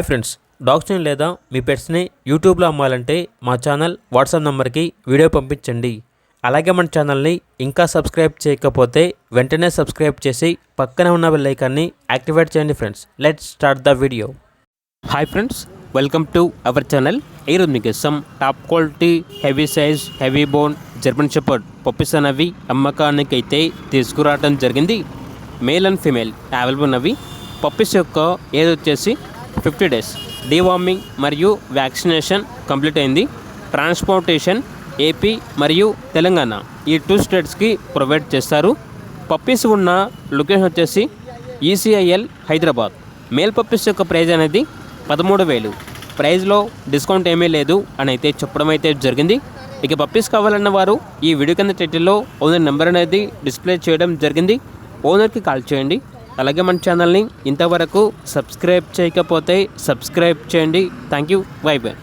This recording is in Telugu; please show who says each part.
Speaker 1: ఫ్రెండ్స్, డాగ్స్ని లేదా మీ పెట్స్ని యూట్యూబ్లో అమ్మాలంటే మా ఛానల్ వాట్సాప్ నెంబర్కి వీడియో పంపించండి. అలాగే మన ఛానల్ని ఇంకా సబ్స్క్రైబ్ చేయకపోతే వెంటనే సబ్స్క్రైబ్ చేసి పక్కనే ఉన్న బెల్ ఐకాన్ని యాక్టివేట్ చేయండి. Friends, let's start the video. Hi friends, welcome to our channel. ఈరోజు మీకోసం top quality heavy size heavy bone German shepherd puppies అనేవి అమ్మకానికి అయితే తీసుకురావడం జరిగింది. మేల్ అండ్ ఫీమేల్ అవైలబుల్ ఉన్నవి. పప్పీస్ యొక్క ఏజ్ వచ్చేసి 50 days. డీవార్మింగ్ మరియు వ్యాక్సినేషన్ కంప్లీట్ అయింది. ట్రాన్స్పోర్టేషన్ ఏపీ మరియు తెలంగాణ ఈ 2 స్టేట్స్కి ప్రొవైడ్ చేస్తారు. పప్పీస్ ఉన్న లొకేషన్ వచ్చేసి ఈసీఐఎల్ హైదరాబాద్. మేల్ పప్పీస్ యొక్క ప్రైజ్ అనేది 13,000. ప్రైజ్లో డిస్కౌంట్ ఏమీ లేదు అని అయితే చెప్పడం అయితే జరిగింది. ఇక పప్పీస్ కావాలన్న వారు ఈ వీడియో కింద టైటిల్లో ఓనర్ నెంబర్ అనేది డిస్ప్లే చేయడం జరిగింది. ఓనర్కి కాల్ చేయండి. అలాగే మన ఛానల్ని ఇంతవరకు సబ్స్క్రైబ్ చేయకపోతే సబ్స్క్రైబ్ చేయండి. Thank you. By by.